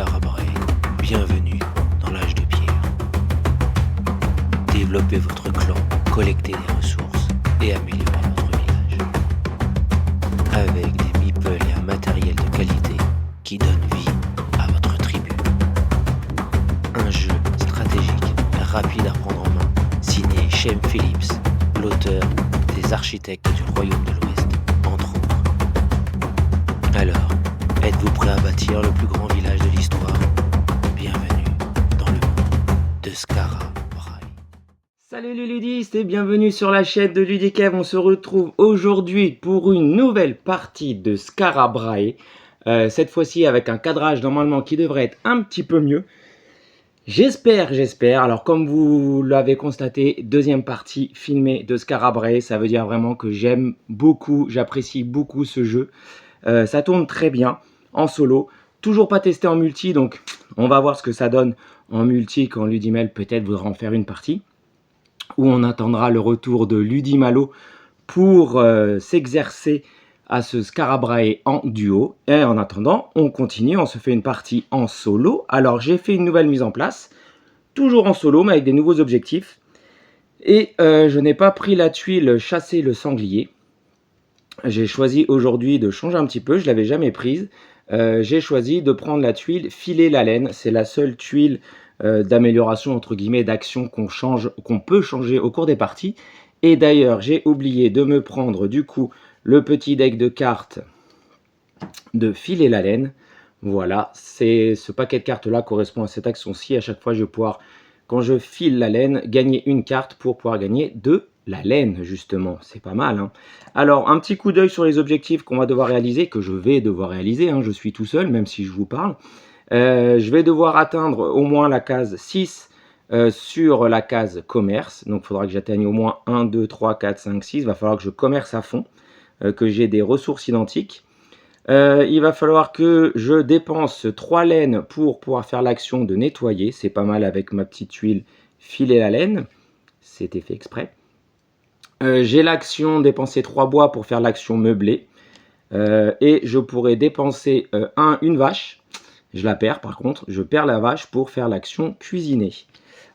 Skara Brae, bienvenue dans l'âge de pierre. Développez votre clan, collectez des ressources et améliorez votre village. Avec des meeples et un matériel de qualité qui donne vie à votre tribu. Un jeu stratégique, rapide à prendre en main, signé Shem Phillips, l'auteur des Architectes du Royaume de l'Ouest, entre autres. Alors, êtes-vous prêt à bâtir le plus grand village de l'histoire? Bienvenue dans le monde de Skara Brae. Salut les ludistes et bienvenue sur la chaîne de Ludicev. On se retrouve aujourd'hui pour une nouvelle partie de Skara Brae. Cette fois-ci avec un cadrage normalement qui devrait être un petit peu mieux. J'espère. Alors comme vous l'avez constaté, deuxième partie filmée de Skara Brae. Ça veut dire vraiment que j'aime beaucoup, j'apprécie beaucoup ce jeu. Ça tourne très bien en solo. Toujours pas testé en multi, donc on va voir ce que ça donne en multi quand Ludimel peut-être voudra en faire une partie. Où on attendra le retour de Ludimalo pour s'exercer à ce Skara Brae en duo. Et en attendant, on continue, on se fait une partie en solo. Alors j'ai fait une nouvelle mise en place, toujours en solo, mais avec des nouveaux objectifs. Et je n'ai pas pris la tuile chasser le sanglier. J'ai choisi aujourd'hui de changer un petit peu, je ne l'avais jamais prise. J'ai choisi de prendre la tuile filer la laine. C'est la seule tuile d'amélioration, entre guillemets, d'action qu'on peut changer au cours des parties. Et d'ailleurs, j'ai oublié de me prendre du coup le petit deck de cartes de filer la laine. Voilà, ce paquet de cartes là correspond à cette action-ci. À chaque fois, je vais pouvoir, quand je file la laine, gagner une carte pour pouvoir gagner de la laine, justement. C'est pas mal, hein. Alors, un petit coup d'œil sur les objectifs qu'on va devoir réaliser, que je vais devoir réaliser, hein. Je suis tout seul, même si je vous parle. Je vais devoir atteindre au moins la case 6 sur la case commerce. Donc, il faudra que j'atteigne au moins 1, 2, 3, 4, 5, 6. Il va falloir que je commerce à fond, que j'ai des ressources identiques. Il va falloir que je dépense 3 laines pour pouvoir faire l'action de nettoyer. C'est pas mal avec ma petite tuile filer la laine. C'était fait exprès. J'ai l'action dépenser 3 bois pour faire l'action meubler. Et je pourrais dépenser une vache. Je la perds par contre. Je perds la vache pour faire l'action cuisiner.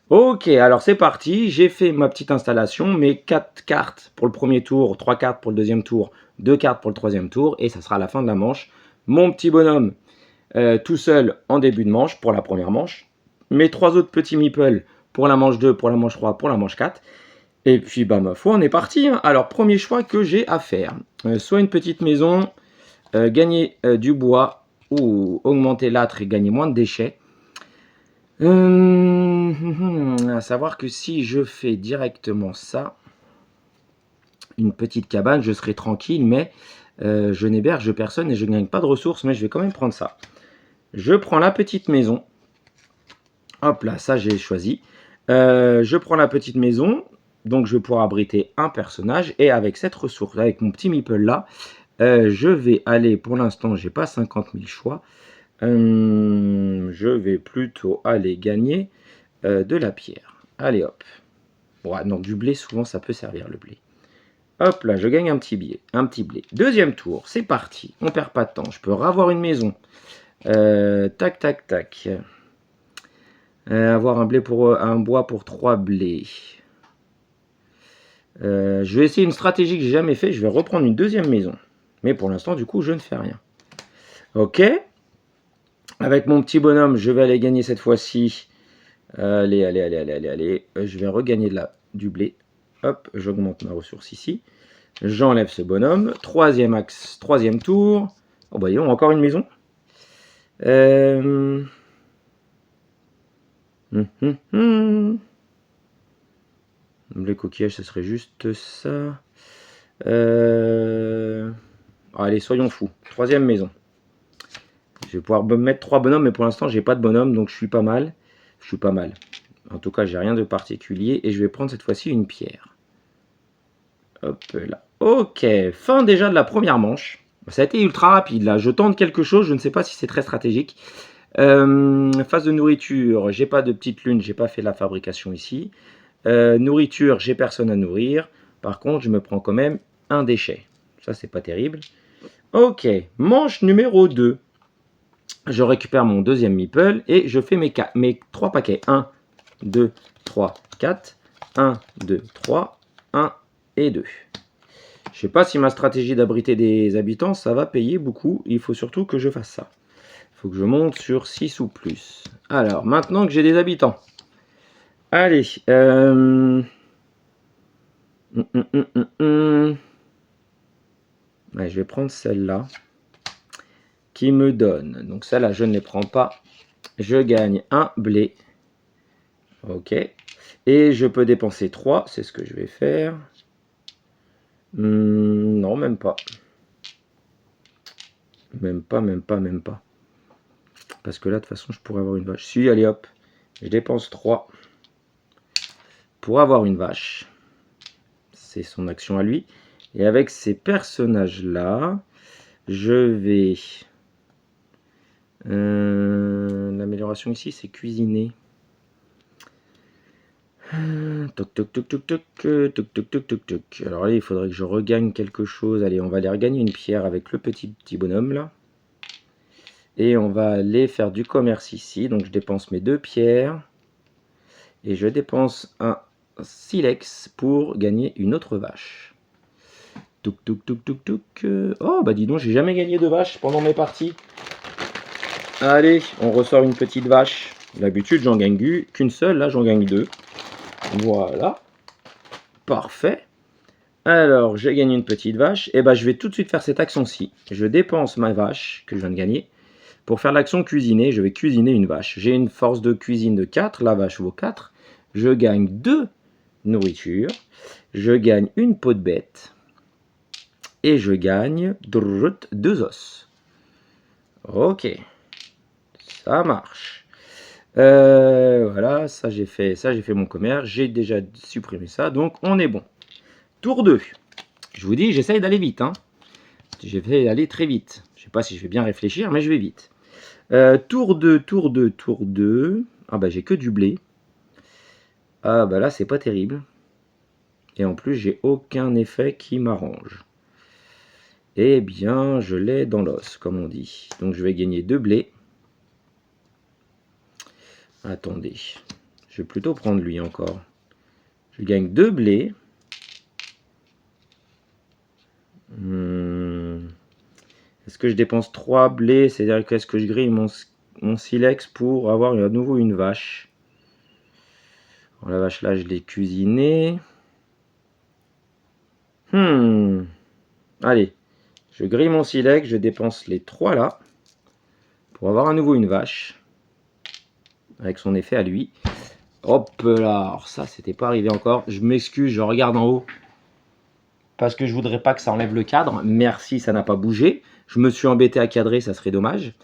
Ok, alors c'est parti. J'ai fait ma petite installation. Mes 4 cartes pour le premier tour, 3 cartes pour le deuxième tour, 2 cartes pour le troisième tour. Et ça sera à la fin de la manche. Mon petit bonhomme tout seul en début de manche pour la première manche. Mes 3 autres petits meeples pour la manche 2, pour la manche 3, pour la manche 4. Et puis, bah, ma foi, on est parti, hein. Alors, premier choix que j'ai à faire. Soit une petite maison, gagner du bois, ou augmenter l'âtre et gagner moins de déchets. À savoir que si je fais directement ça, une petite cabane, je serai tranquille, mais je n'héberge personne et je ne gagne pas de ressources, mais je vais quand même prendre ça. Je prends la petite maison. Hop là, ça j'ai choisi. Je prends la petite maison. Donc, je vais pouvoir abriter un personnage. Et avec cette ressource, avec mon petit meeple là, je vais aller, pour l'instant, j'ai pas 50 000 choix. Je vais plutôt aller gagner de la pierre. Allez, hop. Ouais, non, du blé, souvent, ça peut servir, le blé. Hop là, je gagne un petit blé. Deuxième tour, c'est parti. On perd pas de temps. Je peux ravoir une maison. Tac, tac, tac. Avoir un bois pour 3 blés. Je vais essayer une stratégie que j'ai jamais fait. Je vais reprendre une deuxième maison. Mais pour l'instant, du coup, je ne fais rien. Ok. Avec mon petit bonhomme, je vais aller gagner cette fois-ci. Allez. Je vais regagner du blé. Hop, j'augmente ma ressource ici. J'enlève ce bonhomme. Troisième axe, troisième tour. Oh, bah, voyons, encore une maison. Les coquillages, ce serait juste ça. Allez, soyons fous. Troisième maison. Je vais pouvoir me mettre 3 bonhommes, mais pour l'instant, j'ai pas de bonhomme, donc je suis pas mal. En tout cas, j'ai rien de particulier. Et je vais prendre cette fois-ci une pierre. Hop là. Ok, fin déjà de la première manche. Ça a été ultra rapide, là. Je tente quelque chose, je ne sais pas si c'est très stratégique. Phase de nourriture, j'ai pas de petite lune, j'ai pas fait la fabrication ici. Nourriture, j'ai personne à nourrir. Par contre, je me prends quand même un déchet. Ça, c'est pas terrible. Ok, manche numéro 2. Je récupère mon deuxième meeple et je fais mes 3 paquets. 1, 2, 3, 4. 1, 2, 3, 1 et 2. Je sais pas si ma stratégie d'abriter des habitants, ça va payer beaucoup. Il faut surtout que je fasse ça. Il faut que je monte sur 6 ou plus. Alors, maintenant que j'ai des habitants. Allez. Ouais, je vais prendre celle-là. Qui me donne. Donc celle-là, je ne les prends pas. Je gagne un blé. Ok. Et je peux dépenser 3. C'est ce que je vais faire. Non, même pas. Même pas. Parce que là, de toute façon, je pourrais avoir une vache. Si, allez hop. Je dépense 3 pour avoir une vache. C'est son action à lui. Et avec ces personnages-là, je vais... L'amélioration ici, c'est cuisiner. Toc, toc, toc, toc, toc, toc, toc, toc, toc, toc. Alors là, il faudrait que je regagne quelque chose. Allez, on va aller regagner une pierre avec le petit bonhomme là. Et on va aller faire du commerce ici. Donc je dépense mes 2 pierres. Et je dépense un silex pour gagner une autre vache. Touk, touk, touk, touk, touk. Oh, bah dis donc, j'ai jamais gagné de vache pendant mes parties. Allez, on ressort une petite vache. D'habitude, j'en gagne qu'une seule. Là, j'en gagne 2. Voilà. Parfait. Alors, j'ai gagné une petite vache. Et bah, je vais tout de suite faire cette action-ci. Je dépense ma vache que je viens de gagner. Pour faire l'action cuisiner, je vais cuisiner une vache. J'ai une force de cuisine de 4. La vache vaut 4. Je gagne 2 nourritures. Je gagne une peau de bête. Et je gagne 2 os. Ok. Ça marche. Voilà, ça j'ai fait mon commerce. J'ai déjà supprimé ça. Donc, on est bon. Tour 2. Je vous dis, j'essaye d'aller vite. Hein. Je vais aller très vite. Je ne sais pas si je vais bien réfléchir, mais je vais vite. Tour 2, tour 2, tour 2. Ah bah j'ai que du blé. Ah bah là c'est pas terrible. Et en plus j'ai aucun effet qui m'arrange. Eh bien je l'ai dans l'os comme on dit. Donc je vais gagner 2 blés. Attendez. Je vais plutôt prendre lui encore. Je gagne 2 blés. Est-ce que je dépense 3 blés? C'est-à-dire qu'est-ce que je grille mon silex pour avoir à nouveau une vache? Alors, la vache là, je l'ai cuisinée. Allez, je grille mon silex, je dépense les 3 là pour avoir à nouveau une vache avec son effet à lui. Hop là, alors ça, c'était pas arrivé encore. Je m'excuse, je regarde en haut parce que je voudrais pas que ça enlève le cadre. Merci, ça n'a pas bougé. Je me suis embêté à cadrer, ça serait dommage.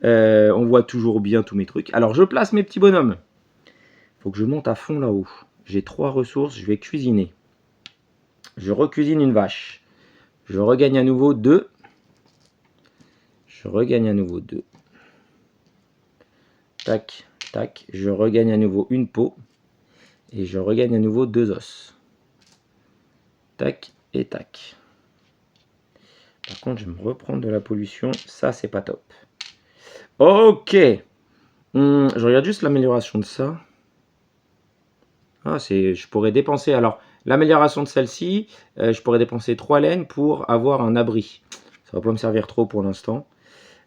On voit toujours bien tous mes trucs. Alors, je place mes petits bonhommes. Il faut que je monte à fond là-haut. J'ai 3 ressources, je vais cuisiner. Je recuisine une vache. Je regagne à nouveau 2. Je regagne à nouveau 2. Tac, tac. Je regagne à nouveau une peau. Et je regagne à nouveau 2 os. Tac et tac. Par contre, je vais me reprendre de la pollution. Ça, c'est pas top. Ok. Je regarde juste l'amélioration de ça. Ah, je pourrais dépenser... Alors, l'amélioration de celle-ci, je pourrais dépenser 3 laines pour avoir un abri. Ça va pas me servir trop pour l'instant.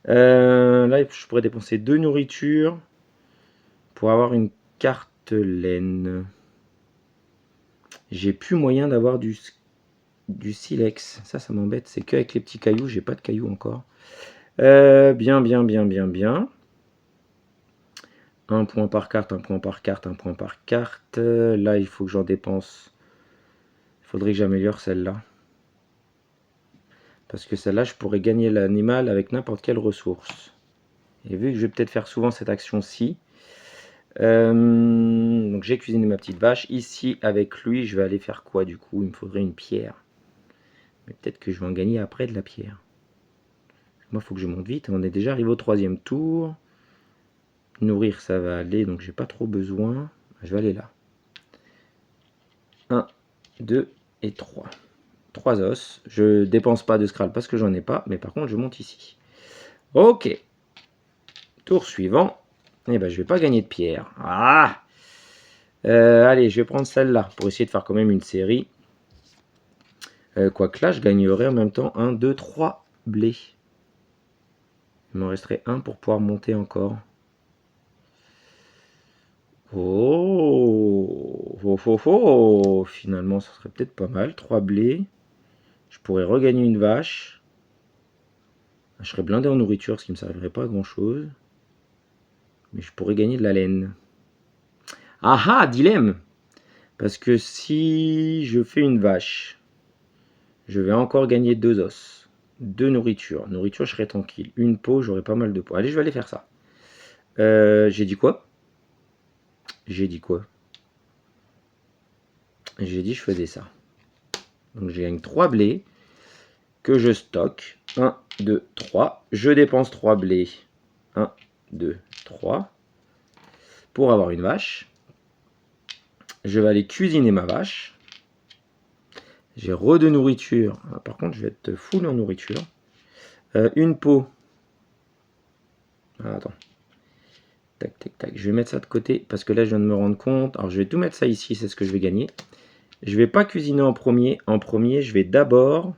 Là, je pourrais dépenser 2 nourritures pour avoir une carte laine. J'ai plus moyen d'avoir du silex. Ça m'embête. C'est qu'avec les petits cailloux. J'ai pas de cailloux encore. Bien. Un point par carte, un point par carte, un point par carte. Là, il faut que j'en dépense. Il faudrait que j'améliore celle-là. Parce que celle-là, je pourrais gagner l'animal avec n'importe quelle ressource. Et vu que je vais peut-être faire souvent cette action-ci, donc j'ai cuisiné ma petite vache. Ici, avec lui, je vais aller faire quoi du coup? Il me faudrait une pierre. Mais peut-être que je vais en gagner après de la pierre. Moi, il faut que je monte vite. On est déjà arrivé au 3e tour. Nourrir, ça va aller, donc j'ai pas trop besoin. Je vais aller là. 1, 2 et 3. 3 os. Je dépense pas de scrap parce que j'en ai pas, mais par contre, je monte ici. Ok. Tour suivant. Eh ben, je vais pas gagner de pierre. Ah allez, je vais prendre celle-là pour essayer de faire quand même une série. Quoique là, je gagnerais en même temps 1, 2, 3 blés. Il m'en resterait un pour pouvoir monter encore. Oh, oh, oh, oh. Finalement, ça serait peut-être pas mal. 3 blés. Je pourrais regagner une vache. Je serais blindé en nourriture, ce qui ne me servirait pas à grand-chose. Mais je pourrais gagner de la laine. Ah ah, dilemme! Parce que si je fais une vache, je vais encore gagner 2 os. 2 nourritures. Nourriture, je serai tranquille. Une peau, j'aurai pas mal de peau. Allez, je vais aller faire ça. J'ai dit quoi? J'ai dit quoi? J'ai dit je faisais ça. Donc je gagne 3 blés que je stocke. 1, 2, 3. Je dépense 3 blés. 1, 2, 3. Pour avoir une vache. Je vais aller cuisiner ma vache. J'ai de nourriture. Ah, par contre, je vais être full en nourriture. Une peau. Ah, attends. Tac, tac, tac. Je vais mettre ça de côté parce que là, je viens de me rendre compte. Alors, je vais tout mettre ça ici. C'est ce que je vais gagner. Je ne vais pas cuisiner en premier. En premier, je vais d'abord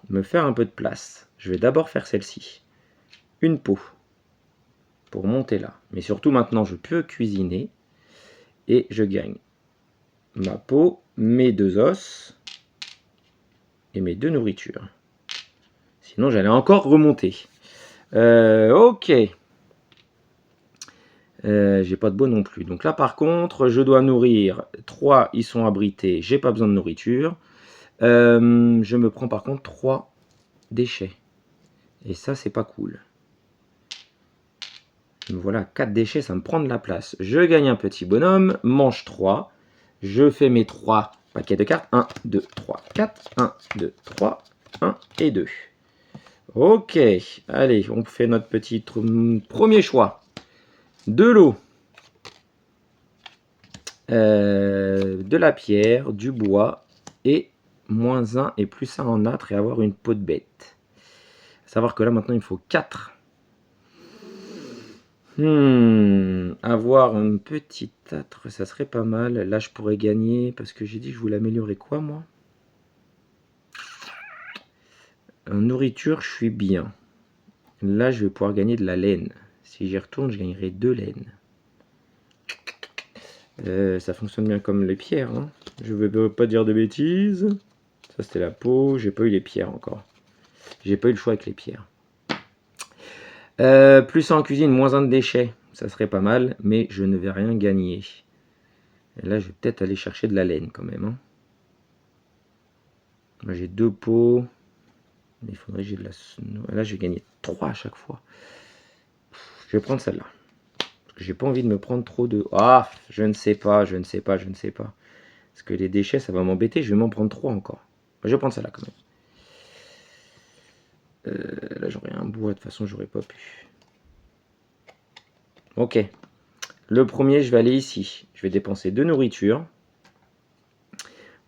me faire un peu de place. Je vais d'abord faire celle-ci. Une peau. Pour monter là. Mais surtout, maintenant, je peux cuisiner. Et je gagne ma peau, mes 2 os et mes 2 nourritures. Sinon, j'allais encore remonter. Ok. J'ai pas de bois non plus. Donc là, par contre, je dois nourrir 3, ils sont abrités. J'ai pas besoin de nourriture. Je me prends par contre 3 déchets. Et ça, c'est pas cool. Voilà, 4 déchets, ça me prend de la place. Je gagne un petit bonhomme, mange 3. Je fais mes 3 paquets de cartes. 1, 2, 3, 4. 1, 2, 3, 1 et 2. Ok, allez, on fait notre petit premier choix. De l'eau, de la pierre, du bois et -1 et +1 en âtre et avoir une peau de bête. À savoir que là maintenant il me faut 4. Avoir un petit âtre, ça serait pas mal. Là je pourrais gagner parce que j'ai dit que je voulais améliorer quoi moi? En nourriture, je suis bien. Là je vais pouvoir gagner de la laine. Si j'y retourne, je gagnerai 2 laines. Ça fonctionne bien comme les pierres. Hein. Je ne veux pas dire de bêtises. Ça, c'était la peau. J'ai pas eu les pierres encore. J'ai pas eu le choix avec les pierres. Plus en cuisine, -1 de déchets. Ça serait pas mal, mais je ne vais rien gagner. Et là, je vais peut-être aller chercher de la laine quand même. Hein. J'ai 2 peaux. Mais il faudrait que j'ai de la... Là, je vais gagner 3 à chaque fois. Je vais prendre celle-là. Parce que j'ai pas envie de me prendre trop de... Ah, je ne sais pas. Parce que les déchets, ça va m'embêter. Je vais m'en prendre 3 encore. Je vais prendre celle-là quand même. Là, j'aurais un bois. De toute façon, j'aurais pas pu. Ok. Le premier, je vais aller ici. Je vais dépenser 2 nourritures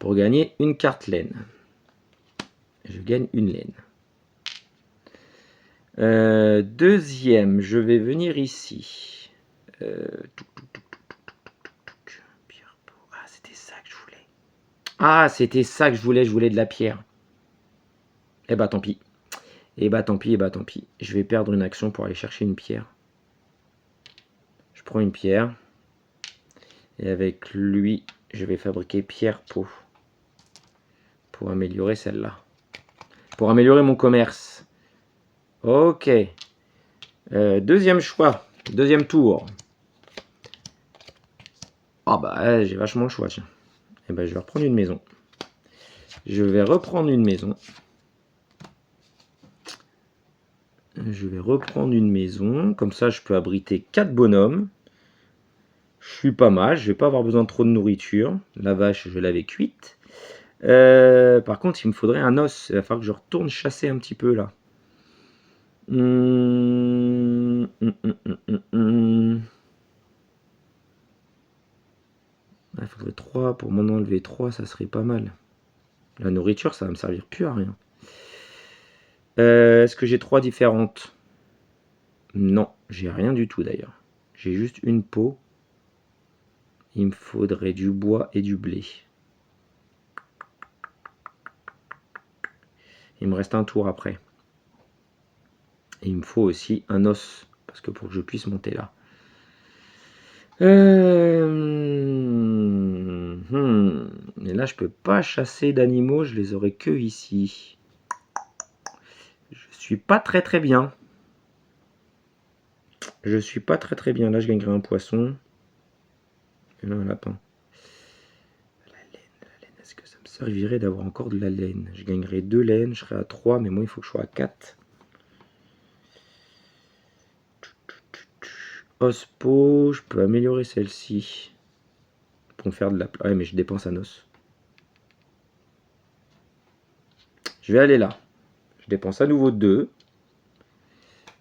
pour gagner une carte laine. Je gagne une laine. Deuxième, je vais venir ici. Ah, c'était ça que je voulais. Ah, c'était ça que je voulais. Je voulais de la pierre. Eh bah, tant pis. Tant pis. Je vais perdre une action pour aller chercher une pierre. Je prends une pierre. Et avec lui, je vais fabriquer pierre-peau. Pour améliorer celle-là. Pour améliorer mon commerce. Ok. Deuxième choix. Deuxième tour. Ah bah, j'ai vachement le choix, tiens. Et ben, je vais reprendre une maison. Je vais reprendre une maison. Comme ça, je peux abriter 4 bonhommes. Je suis pas mal. Je vais pas avoir besoin de trop de nourriture. La vache, je l'avais cuite. Par contre, il me faudrait un os. Il va falloir que je retourne chasser un petit peu, là. Il faudrait 3. Pour m'en enlever 3, ça serait pas mal. La nourriture, ça va me servir plus à rien. Est-ce que j'ai 3 différentes? Non, j'ai rien du tout d'ailleurs. J'ai juste une peau. Il me faudrait du bois et du blé. Il me reste un tour après. Et il me faut aussi un os, parce que pour que je puisse monter là. Et là, je peux pas chasser d'animaux, je les aurai que ici. Je suis pas très très bien. Je suis pas très très bien. Là, je gagnerai un poisson. Et là, un lapin. La laine, est-ce que ça me servirait d'avoir encore de la laine? Je gagnerai 2 laines, je serai à 3, mais moi, il faut que je sois à 4. Ospo, je peux améliorer celle-ci. Pour me faire de la... Ouais, mais je dépense un os. Je vais aller là. Je dépense à nouveau 2.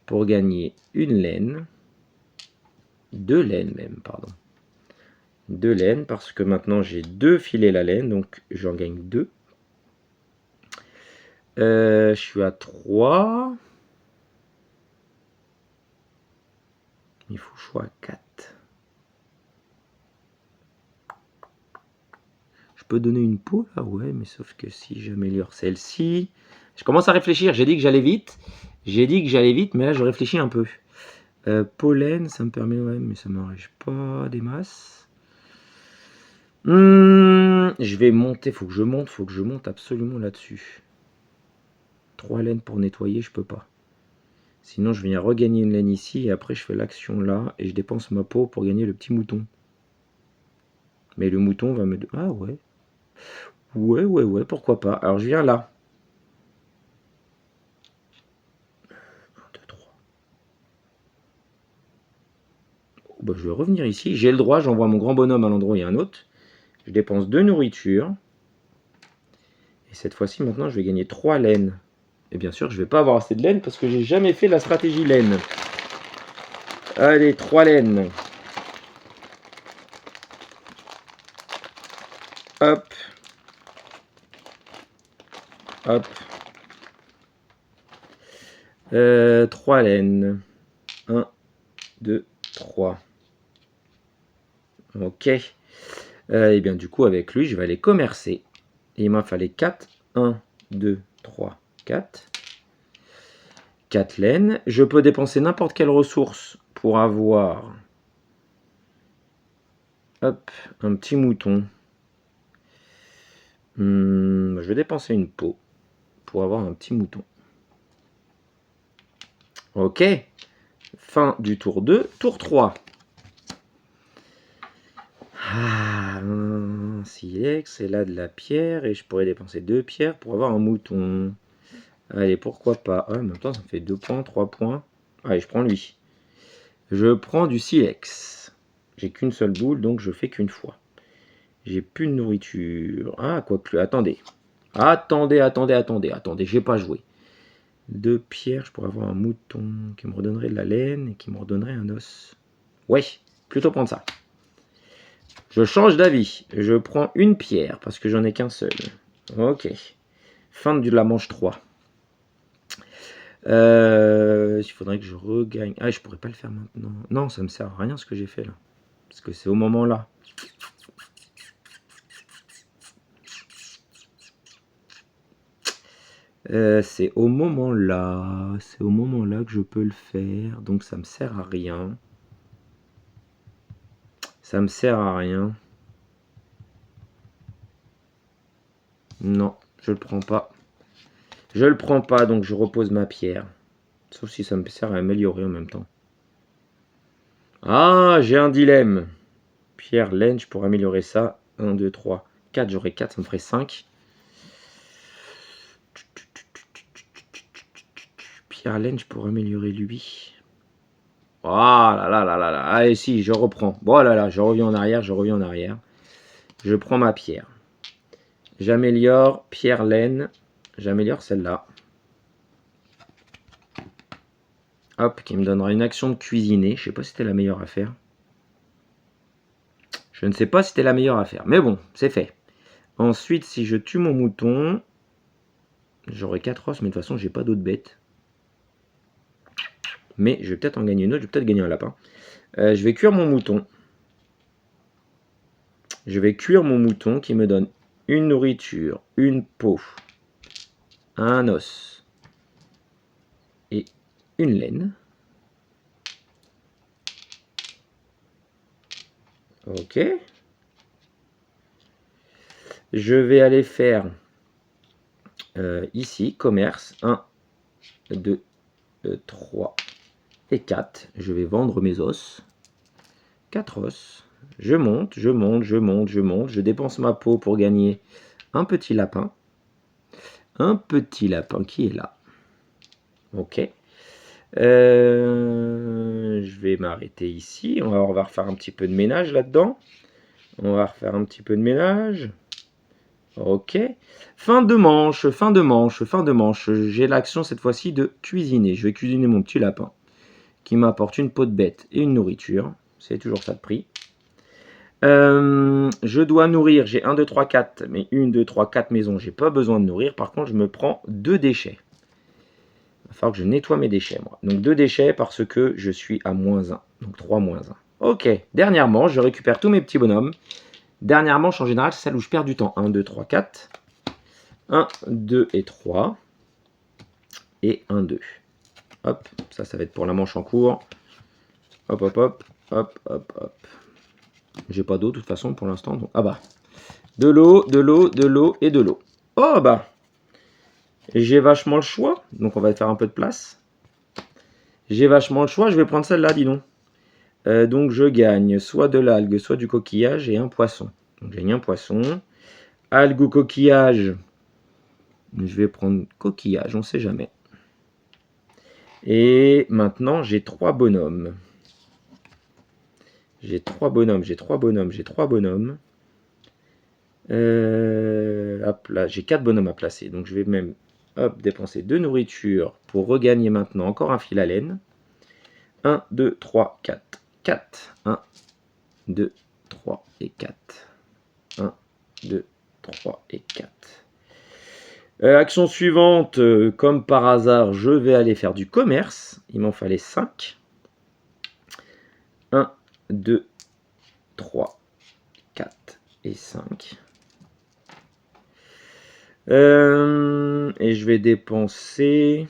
Pour gagner une laine. 2 laines même, pardon. 2 laines, parce que maintenant j'ai 2 filets la laine, donc j'en gagne 2. Je suis à 3. Il faut que je sois à 4. Je peux donner une peau là, ouais, mais sauf que si j'améliore celle-ci... Je commence à réfléchir, j'ai dit que j'allais vite. Mais là je réfléchis un peu. Pollen, ça me permet, ouais, mais ça m'enrage pas des masses. Je vais monter, faut que je monte absolument là-dessus. 3 laines pour nettoyer, je peux pas. Sinon, je viens regagner une laine ici et après, je fais l'action là et je dépense ma peau pour gagner le petit mouton. Mais le mouton va me... Ah ouais. Ouais, pourquoi pas. Alors, je viens là. 1, 2, 3. Oh, bah, je vais revenir ici. J'ai le droit, j'envoie mon grand bonhomme à l'endroit où il y a un autre. Je dépense 2 nourritures. Et cette fois-ci, maintenant, je vais gagner 3 laines. Et bien sûr, je ne vais pas avoir assez de laine parce que j'ai jamais fait la stratégie laine. Allez, 3 laines. Hop. Hop. 3 laines. 1, 2, 3. Ok. Et bien du coup, avec lui, je vais aller commercer. Et il m'en fallait 4. 1, 2, 3, 4. 4 laines. Je peux dépenser n'importe quelle ressource pour avoir... Hop, un petit mouton. Je vais dépenser une peau pour avoir un petit mouton. Ok. Fin du tour 2. Tour 3. Ah, un silex, et là de la pierre. Et je pourrais dépenser 2 pierres pour avoir un mouton. Allez, pourquoi pas. En même temps, ça me fait 2 points, 3 points. Allez, je prends lui. Je prends du silex. J'ai qu'une seule boule, donc je fais qu'une fois. J'ai plus de nourriture. Ah, quoique, attendez. Attendez, j'ai pas joué. 2 pierres, je pourrais avoir un mouton qui me redonnerait de la laine et qui me redonnerait un os. Ouais, plutôt prendre ça. Je change d'avis. Je prends une pierre parce que j'en ai qu'un seul. Ok. Fin de la manche 3. Il faudrait que je regagne. Ah, je pourrais pas le faire maintenant. Non, ça me sert à rien ce que j'ai fait là. Parce que c'est au moment là. C'est au moment là. C'est au moment là que je peux le faire. Donc ça me sert à rien. Ça me sert à rien. Non, je le prends pas. Je le prends pas, donc je repose ma pierre. Sauf si ça me sert à améliorer en même temps. Ah, j'ai un dilemme. Pierre, laine, je pourrais améliorer ça. 1, 2, 3, 4. J'aurai 4, ça me ferait 5. Pierre, laine, je pourrais améliorer lui. Oh là là là là là. Allez, si, je reprends. Bon là là, je reviens en arrière, Je prends ma pierre. J'améliore pierre, laine. J'améliore celle-là. Hop, qui me donnera une action de cuisiner. Je sais pas si c'était la meilleure à faire. Je ne sais pas si c'était la meilleure à faire. Mais bon, c'est fait. Ensuite, si je tue mon mouton, j'aurai 4 os, mais de toute façon, j'ai pas d'autres bêtes. Mais je vais peut-être en gagner une autre, je vais peut-être gagner un lapin. Je vais cuire mon mouton. Je vais cuire mon mouton qui me donne une nourriture, une peau, un os et une laine. Ok. Je vais aller faire ici, commerce, 1, 2, 3 et 4. Je vais vendre mes os. 4 os. Je monte, je monte, je monte, je monte. Je dépense ma peau pour gagner un petit lapin. Un petit lapin qui est là. Ok. Je vais m'arrêter ici. On va refaire un petit peu de ménage là-dedans. On va refaire un petit peu de ménage. Ok. Fin de manche, fin de manche, fin de manche. J'ai l'action cette fois-ci de cuisiner. Je vais cuisiner mon petit lapin qui m'apporte une peau de bête et une nourriture. C'est toujours ça de prix. Je dois nourrir. J'ai 1, 2, 3, 4. Mais 1, 2, 3, 4 maisons. J'ai pas besoin de nourrir. Par contre, je me prends 2 déchets. Il va falloir que je nettoie mes déchets, moi. Donc 2 déchets parce que je suis à -1. Donc 3 -1. Ok. Dernière manche. Je récupère tous mes petits bonhommes. Dernière manche, en général, c'est celle où je perds du temps. 1, 2, 3, 4. 1, 2 et 3. Et 1, 2. Hop, ça va être pour la manche en cours. Hop, hop, hop, hop, hop, hop. J'ai pas d'eau, de toute façon, pour l'instant. Donc... Ah bah. De l'eau, de l'eau, de l'eau et de l'eau. Oh bah. J'ai vachement le choix. Donc on va faire un peu de place. J'ai vachement le choix. Je vais prendre celle-là, dis donc. Donc je gagne soit de l'algue, soit du coquillage et un poisson. Donc je gagne un poisson. Algue ou coquillage. Je vais prendre coquillage, on ne sait jamais. Et maintenant, j'ai 3 bonhommes. J'ai 3 bonhommes, j'ai 3 bonhommes, j'ai 3 bonhommes. Hop là, j'ai 4 bonhommes à placer. Donc je vais même dépenser 2 nourritures pour regagner maintenant encore un fil à laine. 1, 2, 3, 4. 4. 1, 2, 3 et 4. 1, 2, 3 et 4. Action suivante, comme par hasard, je vais aller faire du commerce. Il m'en fallait 5. 1, 2, 3, 4 et 5. Et je vais dépenser...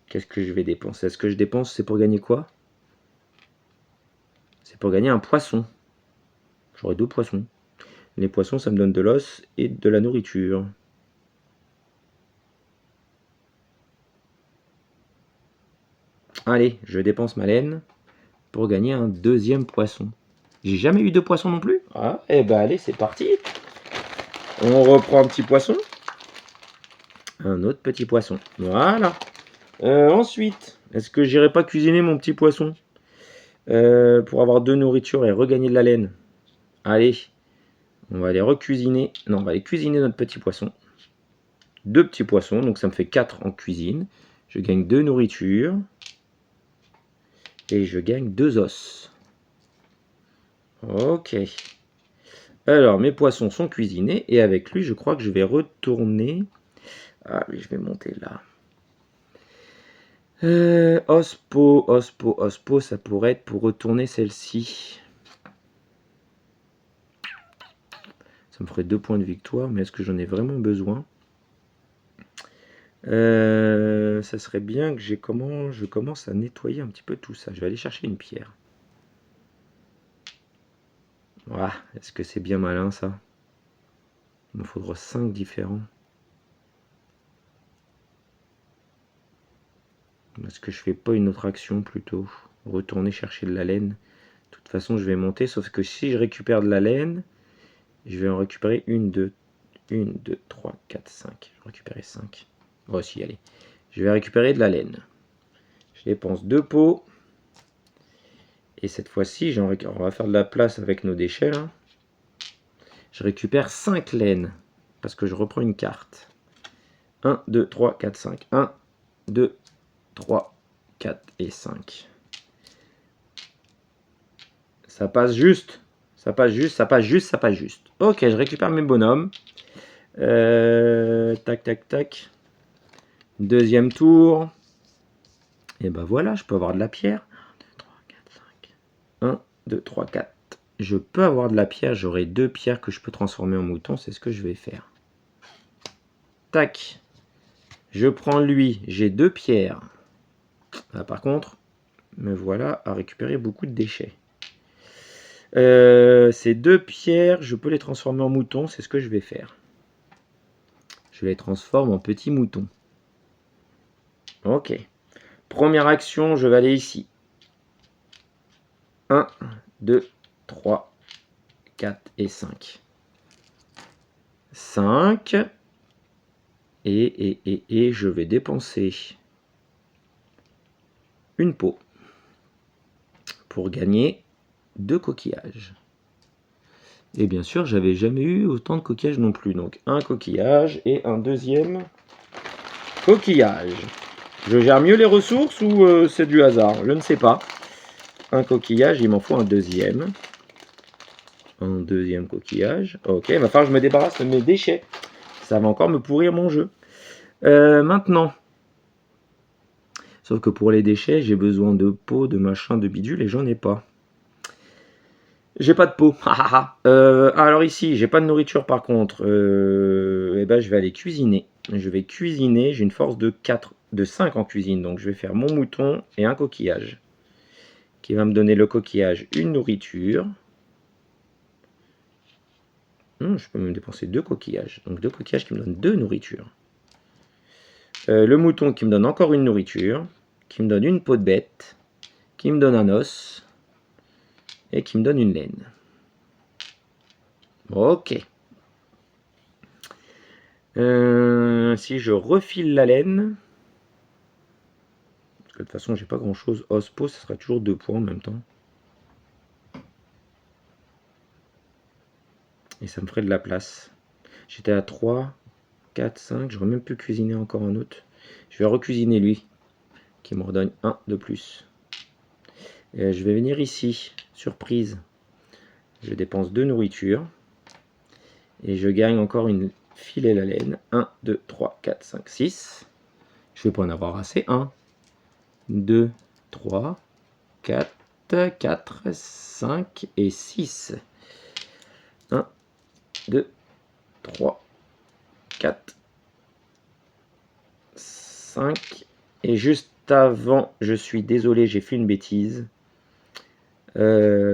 Qu'est-ce que je vais dépenser? Est-ce que je dépense, c'est pour gagner quoi? C'est pour gagner un poisson. J'aurai 2 poissons. Les poissons, ça me donne de l'os et de la nourriture. Allez, je dépense ma laine pour gagner un 2e poisson. J'ai jamais eu 2 poissons non plus. Ah, et ben allez, c'est parti. On reprend un petit poisson. Un autre petit poisson. Voilà. Ensuite, est-ce que j'irai pas cuisiner mon petit poisson pour avoir 2 nourritures et regagner de la laine? Allez, on va aller recuisiner. Non, on va aller cuisiner notre petit poisson. 2 petits poissons, donc ça me fait 4 en cuisine. Je gagne 2 nourritures. Et je gagne 2 os. Ok. Alors, mes poissons sont cuisinés. Et avec lui, je crois que je vais retourner... Ah oui, je vais monter là. Ospo, Ospo, Ospo, ça pourrait être pour retourner celle-ci. Ça me ferait 2 points de victoire, mais est-ce que j'en ai vraiment besoin? Ça serait bien que je commence à nettoyer un petit peu tout ça. Je vais aller chercher une pierre. Voilà, est-ce que c'est bien malin ça? Il me faudra 5 différents. Est-ce que je fais pas une autre action plutôt? Retourner chercher de la laine. De toute façon, je vais monter, sauf que si je récupère de la laine, je vais en récupérer 1, 2, 3, 4, 5. Je vais récupérer 5. Oh si, allez. Je vais récupérer de la laine. Je dépense 2 pots. Et cette fois-ci, on va faire de la place avec nos déchets là. Je récupère 5 laines. Parce que je reprends une carte. 1, 2, 3, 4, 5. 1, 2, 3, 4 et 5. Ça passe juste. Ça passe juste, ça passe juste, ça passe juste. Ok, je récupère mes bonhommes. Tac, tac, tac, tac. Deuxième tour. Et ben voilà, je peux avoir de la pierre. 1, 2, 3, 4. Je peux avoir de la pierre, j'aurai 2 pierres que je peux transformer en mouton, c'est ce que je vais faire. Tac. Je prends lui, j'ai 2 pierres. Là, par contre, me voilà à récupérer beaucoup de déchets. Ces 2 pierres, je peux les transformer en mouton, c'est ce que je vais faire. Je les transforme en petits moutons. Ok. Première action, je vais aller ici. 1, 2, 3, 4 et 5. 5. Et je vais dépenser une peau pour gagner 2 coquillages. Et bien sûr, j'avais jamais eu autant de coquillages non plus. Donc un coquillage et un deuxième coquillage. Je gère mieux les ressources ou c'est du hasard? Je ne sais pas. Un coquillage, il m'en faut un deuxième. Un deuxième coquillage. Ok, il va falloir que je me débarrasse de mes déchets. Ça va encore me pourrir mon jeu. Maintenant. Sauf que pour les déchets, j'ai besoin de peau, de machin, de bidule et j'en ai pas. J'ai pas de peau. Alors ici, j'ai pas de nourriture par contre. Eh ben, je vais aller cuisiner. Je vais cuisiner. J'ai une force de 5 en cuisine. Donc je vais faire mon mouton et un coquillage. Qui va me donner le coquillage, une nourriture. Je peux même dépenser 2 coquillages. Donc 2 coquillages qui me donnent 2 nourritures. Le mouton qui me donne encore une nourriture. Qui me donne une peau de bête. Qui me donne un os. Et qui me donne une laine. Ok. Si je refile la laine, parce que de toute façon j'ai pas grand chose, os, peau, ça sera toujours 2 points en même temps. Et ça me ferait de la place. J'étais à 3, 4, 5, j'aurais même pu cuisiner encore un autre. Je vais recuisiner lui, qui me redonne 1 de plus. Et je vais venir ici, surprise. Je dépense 2 nourritures. Et je gagne encore une filet la laine. 1, 2, 3, 4, 5, 6. Je vais pas en avoir assez. 1, 2, 3, 4, 4, 5 et 6. 1, 2, 3, 4, 5. Et juste avant, je suis désolé, j'ai fait une bêtise.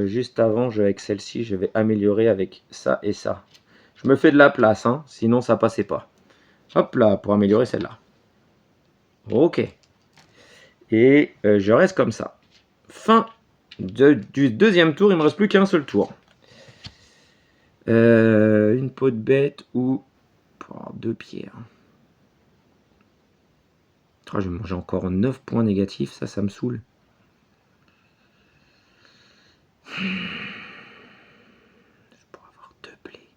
Juste avant, avec celle-ci, je vais améliorer avec ça et ça. Je me fais de la place, hein, sinon ça passait pas. Hop là, pour améliorer celle-là. Ok. Et je reste comme ça. Fin du deuxième tour, il me reste plus qu'un seul tour. Une peau de bête ou 2 pierres. Oh, je vais manger encore 9 points négatifs, ça me saoule. Je pourrais avoir 2 blés.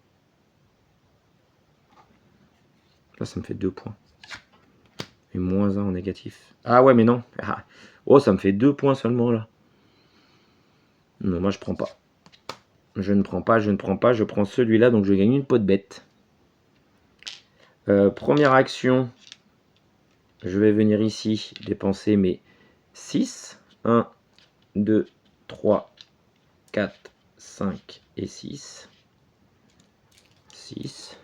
Là, ça me fait 2 points. Et moins 1 en négatif. Ah ouais, mais non. Oh, ça me fait 2 points seulement là. Non, moi je prends pas. Je ne prends pas, je ne prends pas. Je prends celui-là, donc je gagne une peau de bête. Première action. Je vais venir ici dépenser mes 6. 1, 2, 3, 4, 5 et 6. 6.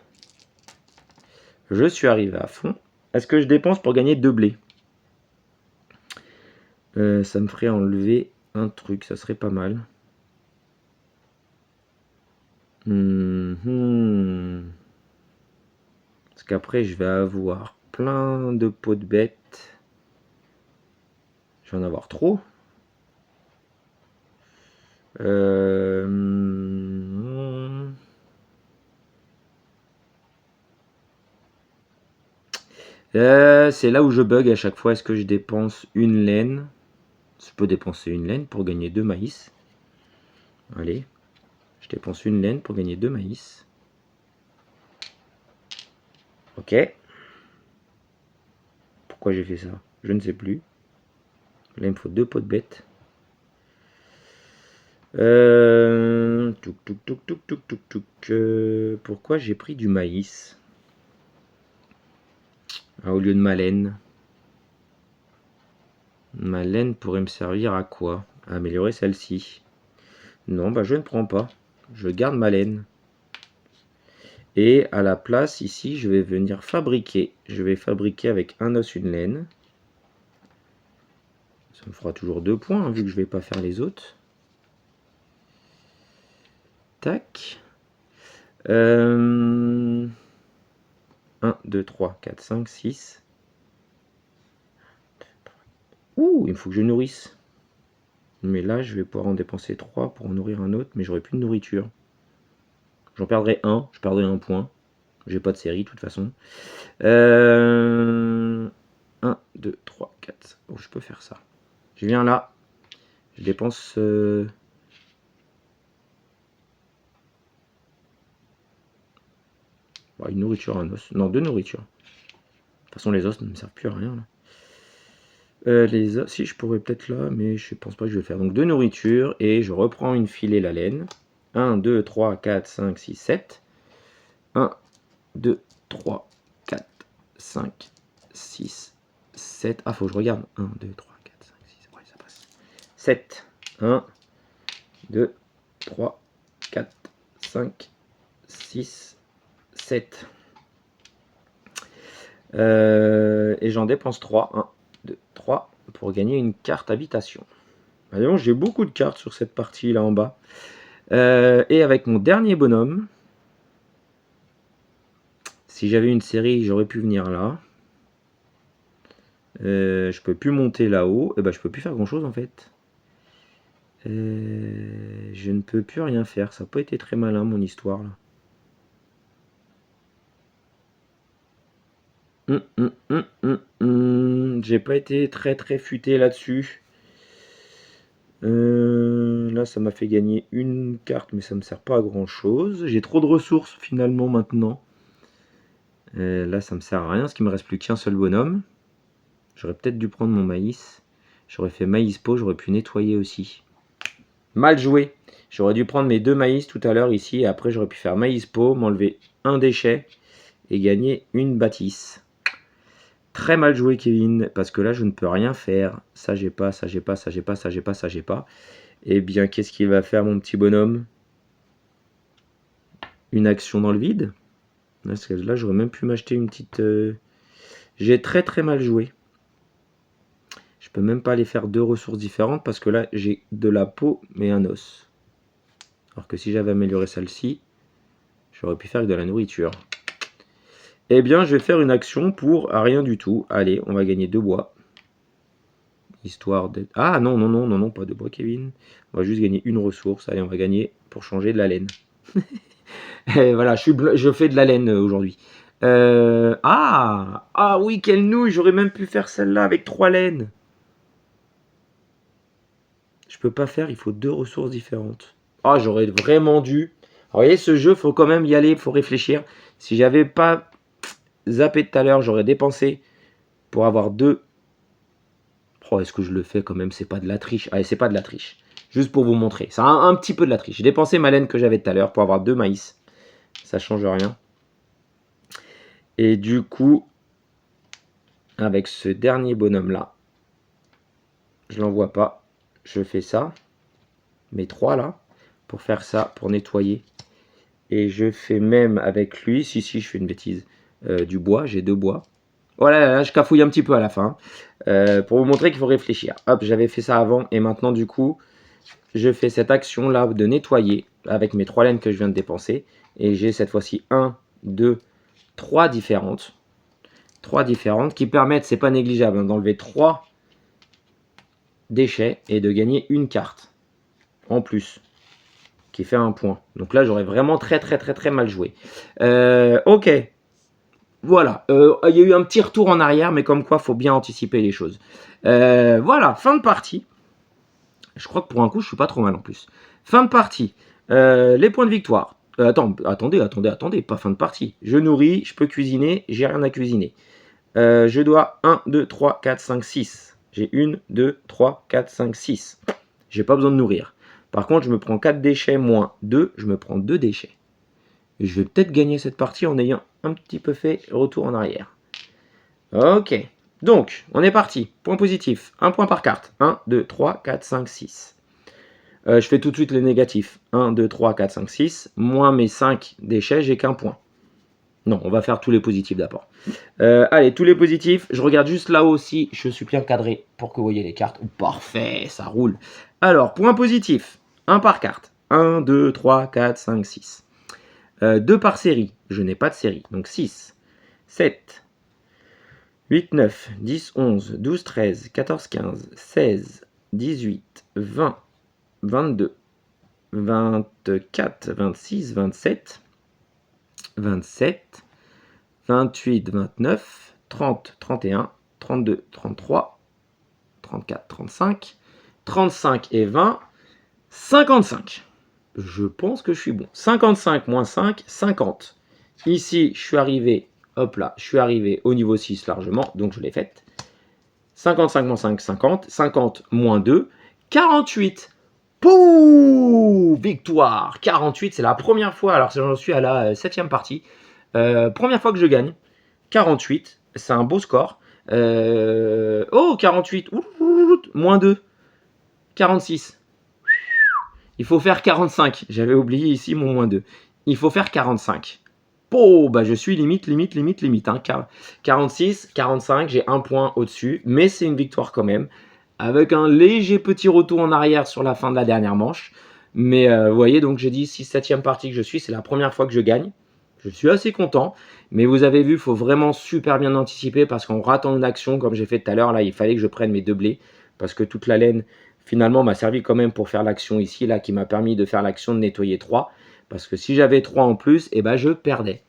Je suis arrivé à fond. Est-ce que je dépense pour gagner 2 blés? Ça me ferait enlever un truc, ça serait pas mal. Parce qu'après, je vais avoir plein de peaux de bête. Je vais en avoir trop. C'est là où je bug à chaque fois. Est-ce que je dépense une laine? Je peux dépenser une laine pour gagner 2 maïs. Allez, je dépense une laine pour gagner 2 maïs. Ok. Pourquoi j'ai fait ça? Je ne sais plus. Là, il me faut 2 peaux de bête. Pourquoi j'ai pris du maïs? Ah, au lieu de ma laine. Ma laine pourrait me servir à quoi? À améliorer celle-ci. Non, bah je ne prends pas. Je garde ma laine. Et à la place, ici, je vais venir fabriquer. Je vais fabriquer avec un os, une laine. Ça me fera toujours 2 points, hein, vu que je ne vais pas faire les autres. Tac. 1, 2, 3, 4, 5, 6. Ouh, il faut que je nourrisse. Mais là, je vais pouvoir en dépenser 3 pour en nourrir un autre, mais j'aurai plus de nourriture. J'en perdrai 1, je perdrai 1 point. J'ai pas de série, de toute façon. 1, 2, 3, 4. Oh, je peux faire ça. Je viens là. Je dépense... une nourriture, un os. Non, 2 nourritures. De toute façon, les os ne me servent plus à rien, là. Les os, si, je pourrais peut-être là, mais je pense pas que je vais le faire. Donc 2 nourritures, et je reprends une filée la laine. 1, 2, 3, 4, 5, 6, 7. 1, 2, 3, 4, 5, 6, 7. Ah, faut que je regarde. 1, 2, 3, 4, 5, 6. Ouais, ça passe. 7. 1, 2, 3, 4, 5, 6, 7. Et j'en dépense 3. 1, 2, 3 pour gagner une carte habitation. Alors, j'ai beaucoup de cartes sur cette partie là en bas. Et avec mon dernier bonhomme, si j'avais une série, j'aurais pu venir là. Je peux plus monter là-haut. Et ben, je peux plus faire grand chose en fait. Je ne peux plus rien faire. Ça n'a pas été très malin mon histoire là. J'ai pas été très futé là-dessus. Là, ça m'a fait gagner une carte, mais ça me sert pas à grand chose. J'ai trop de ressources finalement maintenant. Là, ça me sert à rien, parce qu'il me reste plus qu'un seul bonhomme. J'aurais peut-être dû prendre mon maïs. J'aurais fait maïs pot, j'aurais pu nettoyer aussi. Mal joué. J'aurais dû prendre mes 2 maïs tout à l'heure ici, et après j'aurais pu faire maïs pot, m'enlever un déchet et gagner une bâtisse. Très mal joué Kevin, parce que là je ne peux rien faire. Ça j'ai pas, ça j'ai pas, ça j'ai pas, ça j'ai pas, ça j'ai pas. Eh bien qu'est-ce qu'il va faire mon petit bonhomme? Une action dans le vide? Parce que là j'aurais même pu m'acheter une petite... J'ai très mal joué. Je peux même pas aller faire 2 ressources différentes, parce que là j'ai de la peau mais un os. Alors que si j'avais amélioré celle-ci, j'aurais pu faire de la nourriture. Eh bien, je vais faire une action pour rien du tout. Allez, on va gagner 2 bois. Histoire de... Ah non, pas de bois, Kevin. On va juste gagner une ressource. Allez, on va gagner pour changer de la laine. Et voilà, je fais de la laine aujourd'hui. Ah oui, quelle nouille. J'aurais même pu faire celle-là avec 3 laines. Je peux pas faire, il faut 2 ressources différentes. Ah, j'aurais vraiment dû... Alors, vous voyez, ce jeu, faut quand même y aller, faut réfléchir. Si j'avais pas zappé tout à l'heure, j'aurais dépensé pour avoir 2. Oh, est-ce que je le fais quand même? C'est pas de la triche. Allez, c'est pas de la triche. Juste pour vous montrer. C'est un petit peu de la triche. J'ai dépensé ma laine que j'avais tout à l'heure pour avoir 2 maïs. Ça change rien. Et du coup, avec ce dernier bonhomme-là, je l'envoie pas. Je fais ça. Mes 3 là. Pour faire ça, pour nettoyer. Et je fais même avec lui, si je fais une bêtise, du bois. J'ai 2 bois. Voilà, là, je cafouille un petit peu à la fin. Pour vous montrer qu'il faut réfléchir. Hop, j'avais fait ça avant. Et maintenant, du coup, je fais cette action-là de nettoyer avec mes 3 laines que je viens de dépenser. Et j'ai cette fois-ci 1, 2, 3 différentes. 3 différentes qui permettent, c'est pas négligeable, hein, d'enlever 3 déchets et de gagner une carte en plus. Qui fait 1 point. Donc là, j'aurais vraiment très mal joué. Ok. Voilà, il y a eu un petit retour en arrière, mais comme quoi, il faut bien anticiper les choses. Voilà, fin de partie. Je crois que pour un coup, je suis pas trop mal en plus. Fin de partie. Les points de victoire. Attendez, pas fin de partie. Je nourris, je peux cuisiner, j'ai rien à cuisiner. Je dois 1, 2, 3, 4, 5, 6. J'ai 1, 2, 3, 4, 5, 6. J'ai pas besoin de nourrir. Par contre, je me prends 4 déchets moins 2, je me prends 2 déchets. Et je vais peut-être gagner cette partie en ayant un petit peu fait retour en arrière. Ok. Donc, on est parti. Point positif. 1 point par carte. 1, 2, 3, 4, 5, 6. Je fais tout de suite les négatifs. 1, 2, 3, 4, 5, 6. Moins mes 5 déchets, j'ai qu'un point. Non, on va faire tous les positifs d'abord. Allez, tous les positifs. Je regarde juste là-haut aussi. Je suis bien cadré pour que vous voyez les cartes. Parfait, ça roule. Alors, point positif. 1 par carte. 1, 2, 3, 4, 5, 6. 2 par série. Je n'ai pas de série. Donc 6, 7, 8, 9, 10, 11, 12, 13, 14, 15, 16, 18, 20, 22, 24, 26, 27, 27, 28, 29, 30, 31, 32, 33, 34, 35, 35 et 20, 55. Je pense que je suis bon. 55 moins 5, 50. Ici, je suis arrivé, hop là, je suis arrivé au niveau 6 largement, donc je l'ai faite. 55 moins 5, 50. 50 moins 2, 48. Pouh, victoire. 48, c'est la première fois, alors j'en suis à la 7e partie. Première fois que je gagne. 48, c'est un beau score. Oh, 48, moins 2, 46. Il faut faire 45. J'avais oublié ici mon moins 2. Il faut faire 45. Oh, bah je suis limite. Hein. 46, 45, j'ai un point au-dessus. Mais c'est une victoire quand même. Avec un léger petit retour en arrière sur la fin de la dernière manche. Mais vous voyez, donc j'ai dit 6-7e partie que je suis. C'est la première fois que je gagne. Je suis assez content. Mais vous avez vu, il faut vraiment super bien anticiper parce qu'en ratant une action, comme j'ai fait tout à l'heure, là, il fallait que je prenne mes 2 blés. Parce que toute la laine, finalement, m'a servi quand même pour faire l'action ici, là, qui m'a permis de faire l'action de nettoyer 3. Parce que si j'avais 3 en plus, eh ben, je perdais.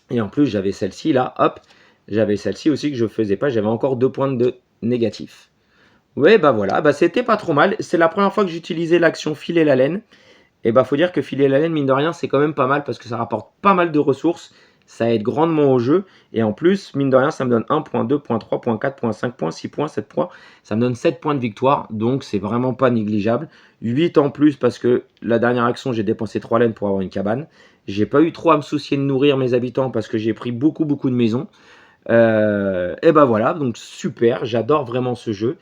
Et en plus, j'avais celle-ci, là, hop. J'avais celle-ci aussi que je ne faisais pas. J'avais encore 2 points de négatif. Ouais, bah voilà, bah c'était pas trop mal. C'est la première fois que j'utilisais l'action filer la laine. Et bah faut dire que filer la laine, mine de rien, c'est quand même pas mal parce que ça rapporte pas mal de ressources. Ça aide grandement au jeu. Et en plus, mine de rien, ça me donne 1 point, 2 points, 3 points, 4 points, 5 points, 6 points, 7 points. Ça me donne 7 points de victoire. Donc c'est vraiment pas négligeable. 8 en plus parce que la dernière action, j'ai dépensé 3 laines pour avoir une cabane. J'ai pas eu trop à me soucier de nourrir mes habitants parce que j'ai pris beaucoup de maisons. Et bah voilà, donc super, j'adore vraiment ce jeu.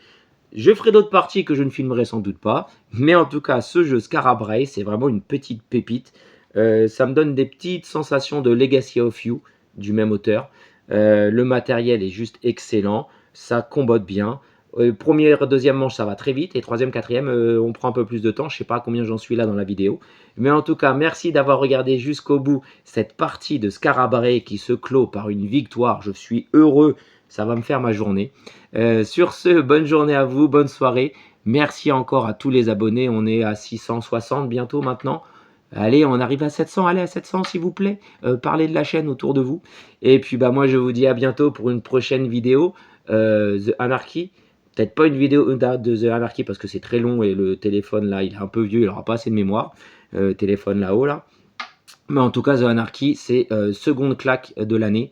Je ferai d'autres parties que je ne filmerai sans doute pas. Mais en tout cas, ce jeu Scarab Brae, c'est vraiment une petite pépite. Ça me donne des petites sensations de Legacy of You, du même auteur. Le matériel est juste excellent. Ça combotte bien. Première, deuxième manche, ça va très vite. Et troisième, quatrième, on prend un peu plus de temps. Je ne sais pas combien j'en suis là dans la vidéo. Mais en tout cas, merci d'avoir regardé jusqu'au bout cette partie de Scarab Brae qui se clôt par une victoire. Je suis heureux. Ça va me faire ma journée. Sur ce, bonne journée à vous, bonne soirée. Merci encore à tous les abonnés. On est à 660 bientôt maintenant. Allez, on arrive à 700. Allez, à 700 s'il vous plaît. Parlez de la chaîne autour de vous. Et puis, bah, moi, je vous dis à bientôt pour une prochaine vidéo. The Anarchy. Peut-être pas une vidéo de The Anarchy parce que c'est très long et le téléphone là, il est un peu vieux. Il n'aura pas assez de mémoire. Téléphone là-haut là. Mais en tout cas, The Anarchy, c'est seconde claque de l'année.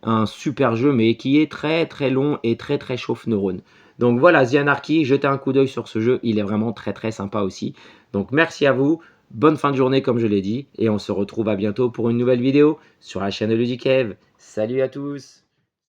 Un super jeu, mais qui est très long et très chauffe neurones. Donc voilà, The Anarchy, jetez un coup d'œil sur ce jeu, il est vraiment très sympa aussi. Donc merci à vous, bonne fin de journée comme je l'ai dit, et on se retrouve à bientôt pour une nouvelle vidéo sur la chaîne de Ludikev. Salut à tous!